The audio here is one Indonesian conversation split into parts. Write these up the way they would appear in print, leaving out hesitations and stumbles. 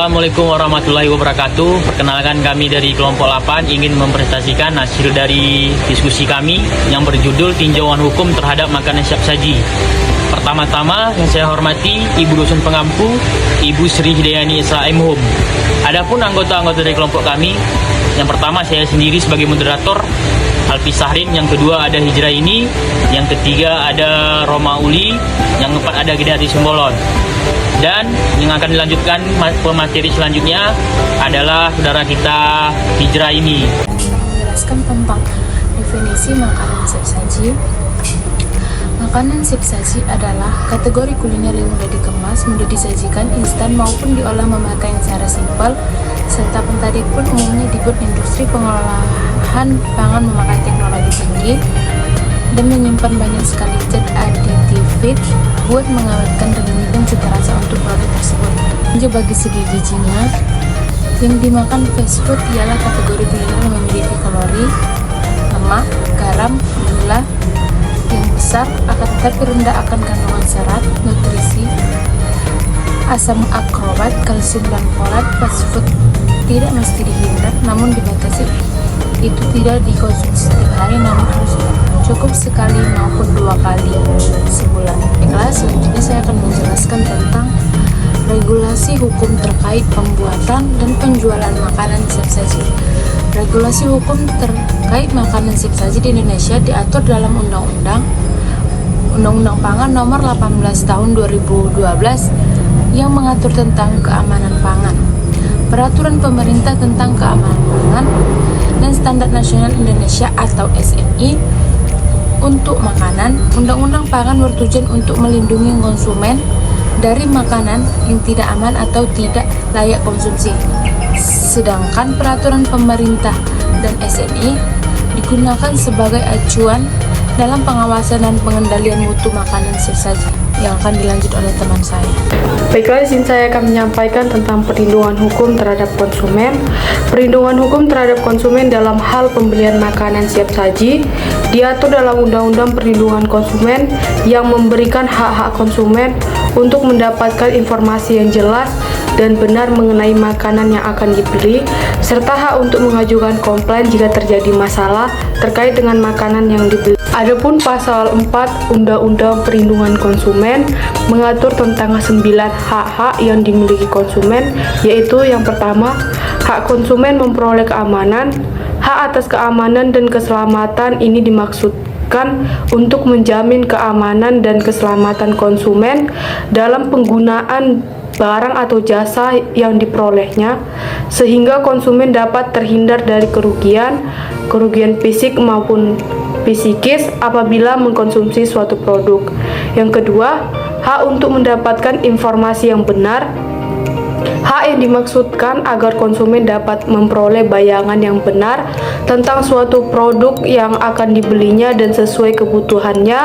Assalamualaikum warahmatullahi wabarakatuh. Perkenalkan, kami dari kelompok 8 ingin mempresentasikan hasil dari diskusi kami yang berjudul tinjauan hukum terhadap makanan siap saji. Pertama-tama yang saya hormati Ibu Dosen Pengampu, Ibu Sri Hidayani Esa M.Hum. Adapun anggota-anggota dari kelompok kami, yang pertama saya sendiri sebagai moderator, Alfi Sahrin, yang kedua ada Hijrah ini, yang ketiga ada Roma Uli, yang keempat ada Gidati Sembolon. Dan yang akan dilanjutkan pemateri selanjutnya adalah saudara kita Hijrah ini. Menjelaskan tentang definisi makanan siap saji. Makanan siap saji adalah kategori kuliner yang mudah dikemas, mudah disajikan instan maupun diolah memakai secara simpel, serta tadi pun umumnya dibuat industri pengolahan pangan memakai teknologi tinggi dan menyimpan banyak sekali zat aditif buat mengawetkan dan menyimpan cita rasa untuk produk tersebut. Bagi segi gizinya, yang dimakan fast food ialah kategori kuliner yang memiliki kalori, lemak, garam, gula yang besar, akan tetapi rendah akan kandungan serat, nutrisi, asam akrobat, kalsium dan folat. Fast food tidak mesti dihindar, namun dibatasi. Itu tidak dikonsumsi setiap hari, namun harus cukup sekali maupun 2 kali sebulan. Baiklah, selanjutnya saya akan menjelaskan tentang regulasi hukum terkait pembuatan dan penjualan makanan siap saji. Regulasi hukum terkait makanan siap saji di Indonesia diatur dalam Undang-Undang Pangan Nomor 18 Tahun 2012 yang mengatur tentang keamanan pangan, Peraturan Pemerintah tentang Keamanan Pangan, dan Standar Nasional Indonesia atau SNI untuk makanan. Undang-Undang Pangan bertujuan untuk melindungi konsumen dari makanan yang tidak aman atau tidak layak konsumsi. Sedangkan peraturan pemerintah dan SNI digunakan sebagai acuan dalam pengawasan dan pengendalian mutu makanan siap saji yang akan dilanjut oleh teman saya. Baiklah, di sini saya akan menyampaikan tentang perlindungan hukum terhadap konsumen. Perlindungan hukum terhadap konsumen dalam hal pembelian makanan siap saji diatur dalam Undang-Undang Perlindungan Konsumen yang memberikan hak-hak konsumen untuk mendapatkan informasi yang jelas dan benar mengenai makanan yang akan dibeli, serta hak untuk mengajukan komplain jika terjadi masalah terkait dengan makanan yang dibeli. Adapun pasal 4 Undang-Undang Perlindungan Konsumen mengatur tentang 9 hak-hak yang dimiliki konsumen, yaitu yang pertama, hak konsumen memperoleh keamanan. Hak atas keamanan dan keselamatan ini dimaksudkan untuk menjamin keamanan dan keselamatan konsumen dalam penggunaan barang atau jasa yang diperolehnya, sehingga konsumen dapat terhindar dari kerugian fisik maupun psikis apabila mengkonsumsi suatu produk. Yang kedua, hak untuk mendapatkan informasi yang benar. Hak yang dimaksudkan agar konsumen dapat memperoleh bayangan yang benar tentang suatu produk yang akan dibelinya dan sesuai kebutuhannya,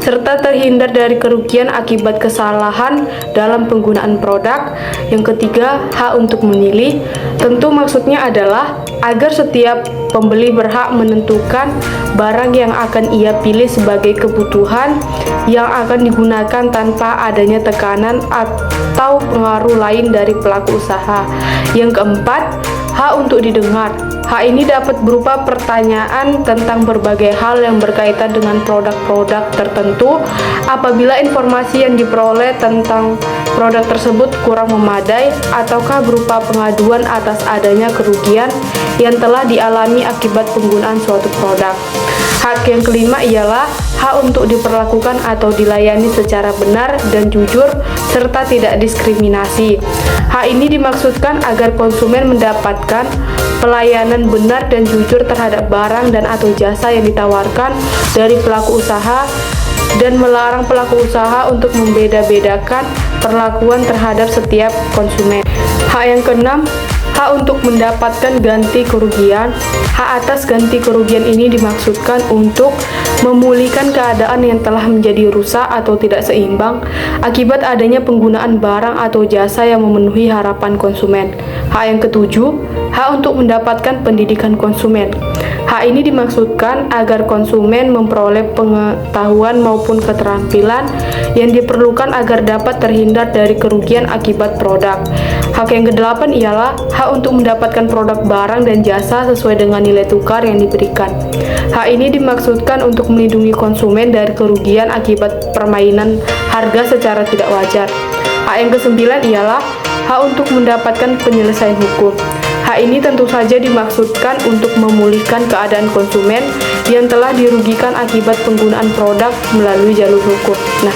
serta terhindar dari kerugian akibat kesalahan dalam penggunaan produk. Yang ketiga, hak untuk memilih. Tentu maksudnya adalah agar setiap pembeli berhak menentukan barang yang akan ia pilih sebagai kebutuhan yang akan digunakan tanpa adanya tekanan atau pengaruh lain dari pelaku usaha. Yang keempat, hak untuk didengar. Hak ini dapat berupa pertanyaan tentang berbagai hal yang berkaitan dengan produk-produk tertentu apabila informasi yang diperoleh tentang produk tersebut kurang memadai, ataukah berupa pengaduan atas adanya kerugian yang telah dialami akibat penggunaan suatu produk. Hak yang kelima ialah hak untuk diperlakukan atau dilayani secara benar dan jujur serta tidak diskriminasi. Hak ini dimaksudkan agar konsumen mendapatkan pelayanan benar dan jujur terhadap barang dan atau jasa yang ditawarkan dari pelaku usaha, dan melarang pelaku usaha untuk membeda-bedakan perlakuan terhadap setiap konsumen. Hak yang keenam, hak untuk mendapatkan ganti kerugian. Hak atas ganti kerugian ini dimaksudkan untuk memulihkan keadaan yang telah menjadi rusak atau tidak seimbang akibat adanya penggunaan barang atau jasa yang memenuhi harapan konsumen. Hak yang ketujuh, hak untuk mendapatkan pendidikan konsumen. Hal ini dimaksudkan agar konsumen memperoleh pengetahuan maupun keterampilan yang diperlukan agar dapat terhindar dari kerugian akibat produk. Hak yang kedelapan ialah hak untuk mendapatkan produk barang dan jasa sesuai dengan nilai tukar yang diberikan. Hak ini dimaksudkan untuk melindungi konsumen dari kerugian akibat permainan harga secara tidak wajar. Hak yang kesembilan ialah hak untuk mendapatkan penyelesaian hukum. Hak ini tentu saja dimaksudkan untuk memulihkan keadaan konsumen yang telah dirugikan akibat penggunaan produk melalui jalur hukum. Nah,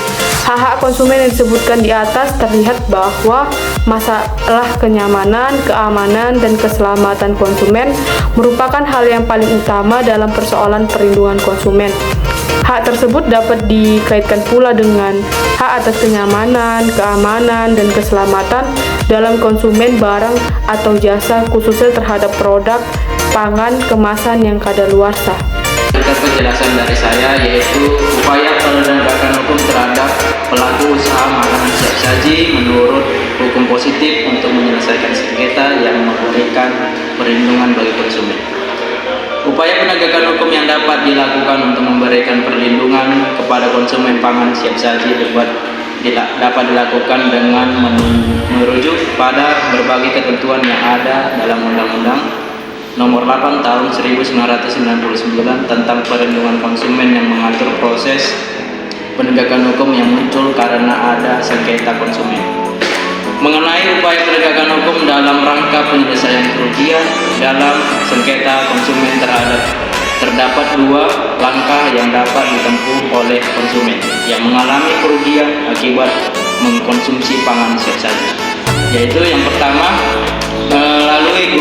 hak-hak konsumen yang disebutkan di atas terlihat bahwa masalah kenyamanan, keamanan, dan keselamatan konsumen merupakan hal yang paling utama dalam persoalan perlindungan konsumen. Hak tersebut dapat dikaitkan pula dengan hak atas kenyamanan, keamanan, dan keselamatan dalam konsumen barang atau jasa, khususnya terhadap produk pangan kemasan yang kadaluarsa. Penjelasan dari saya yaitu upaya penegakan hukum terhadap pelaku usaha makanan siap saji menurut hukum positif untuk menyelesaikan sengketa yang memberikan perlindungan bagi konsumen. Upaya penegakan hukum yang dapat dilakukan untuk memberikan perlindungan kepada konsumen pangan siap saji dapat dilakukan dengan merujuk pada berbagai ketentuan yang ada dalam Undang-Undang Nomor 8 Tahun 1999 tentang perlindungan konsumen yang mengatur proses penegakan hukum yang muncul karena ada sengketa konsumen. Mengenai upaya penegakan hukum dalam rangka penyelesaian kerugian dalam sengketa konsumen terdapat dua langkah yang dapat ditempuh oleh konsumen yang mengalami kerugian akibat mengkonsumsi pangan siap saji, yaitu yang pertama melalui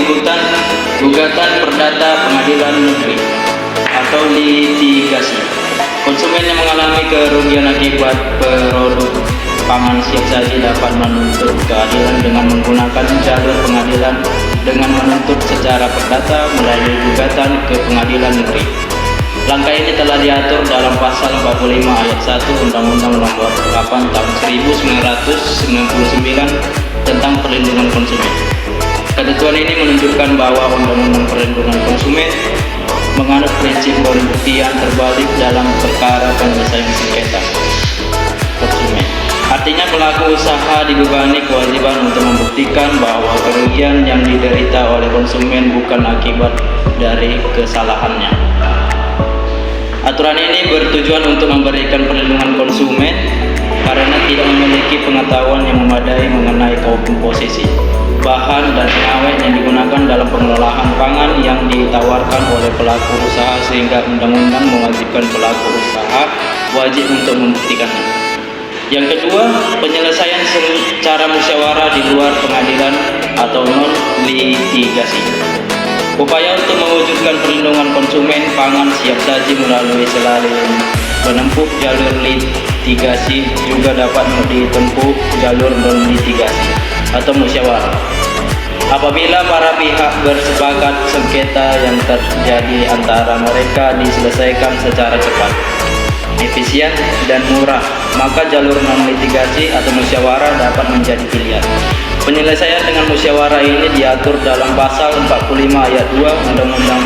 gugatan perdata pengadilan negeri atau litigasi. Konsumen yang mengalami kerugian akibat produk pangan siap saji dapat menuntut keadilan dengan menggunakan jalur pengadilan dengan menuntut secara perdata melalui gugatan ke pengadilan negeri. Langkah ini telah diatur dalam pasal 45 ayat 1 Undang-Undang Nomor 8 Tahun 1999 tentang perlindungan konsumen. Ketentuan ini menunjukkan bahwa Undang-Undang Perlindungan Konsumen menganut prinsip pembuktian terbalik dalam perkara penyelesaian sengketa konsumen. Artinya pelaku usaha dibebani kewajiban untuk membuktikan bahwa kerugian yang diderita oleh konsumen bukan akibat dari kesalahannya. Aturan ini bertujuan untuk memberikan perlindungan konsumen karena tidak memiliki pengetahuan yang memadai mengenai komposisi, bahan, dan pengawet yang digunakan dalam pengelolaan pangan yang ditawarkan oleh pelaku usaha, sehingga undang-undang mewajibkan pelaku usaha wajib untuk membuktikannya. Yang kedua, penyelesaian secara musyawarah di luar pengadilan atau non-litigasi. Upaya untuk mewujudkan perlindungan konsumen pangan siap saji melalui selain menempuh jalur litigasi juga dapat ditempuh jalur non-litigasi atau musyawarah. Apabila para pihak bersepakat sengketa yang terjadi antara mereka diselesaikan secara cepat, efisien, dan murah, maka jalur non-litigasi atau musyawarah dapat menjadi pilihan. Penyelesaian dengan musyawarah ini diatur dalam pasal 45 ayat 2 Undang-Undang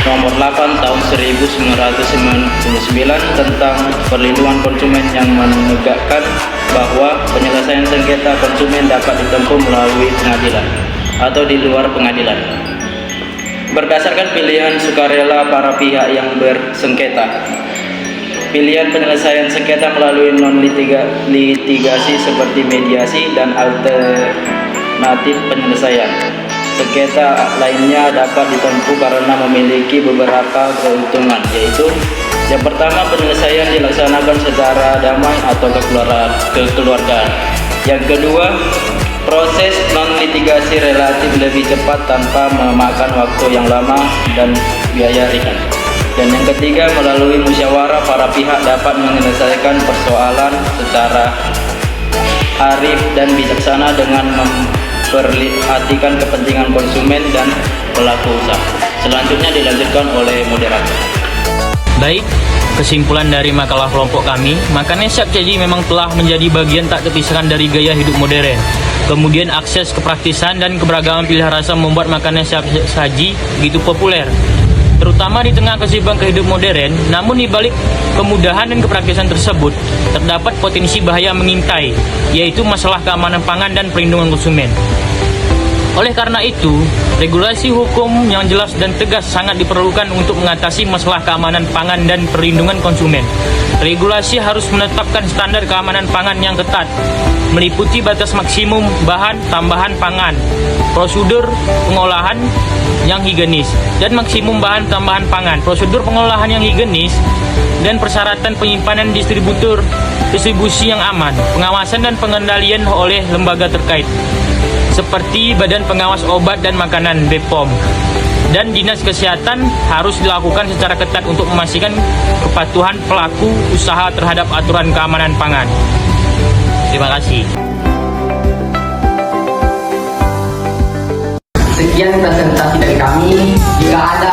Nomor 8 Tahun 1999 tentang perlindungan konsumen yang menegakkan bahwa penyelesaian sengketa konsumen dapat ditempuh melalui pengadilan atau di luar pengadilan. Berdasarkan pilihan sukarela para pihak yang bersengketa, pilihan penyelesaian sengketa melalui non-litigasi seperti mediasi dan alternatif penyelesaian sengketa lainnya dapat ditempuh karena memiliki beberapa keuntungan, yaitu yang pertama, penyelesaian dilaksanakan secara damai atau kekeluargaan. Yang kedua, proses non-litigasi relatif lebih cepat tanpa memakan waktu yang lama dan biaya ringan. Dan yang ketiga, melalui musyawarah para pihak dapat menyelesaikan persoalan secara arif dan bijaksana dengan memperhatikan kepentingan konsumen dan pelaku usaha. Selanjutnya dilanjutkan oleh moderator. Baik, kesimpulan dari makalah kelompok kami, makanan siap saji memang telah menjadi bagian tak terpisahkan dari gaya hidup modern. Kemudian akses kepraktisan dan keberagaman pilihan rasa membuat makanan siap saji begitu populer. terutama di tengah kesibukan kehidupan modern. Namun di balik kemudahan dan kepraktisan tersebut, terdapat potensi bahaya mengintai, yaitu masalah keamanan pangan dan perlindungan konsumen. Oleh karena itu, regulasi hukum yang jelas dan tegas sangat diperlukan untuk mengatasi masalah keamanan pangan dan perlindungan konsumen. Regulasi harus menetapkan standar keamanan pangan yang ketat, meliputi batas maksimum bahan tambahan pangan, prosedur pengolahan yang higienis, dan maksimum bahan tambahan pangan, prosedur pengolahan yang higienis, dan persyaratan penyimpanan distribusi yang aman, pengawasan dan pengendalian oleh lembaga terkait, seperti Badan Pengawas Obat dan Makanan (BPOM) dan Dinas Kesehatan harus dilakukan secara ketat untuk memastikan kepatuhan pelaku usaha terhadap aturan keamanan pangan. Terima kasih. Sekian presentasi dari kami. Jika ada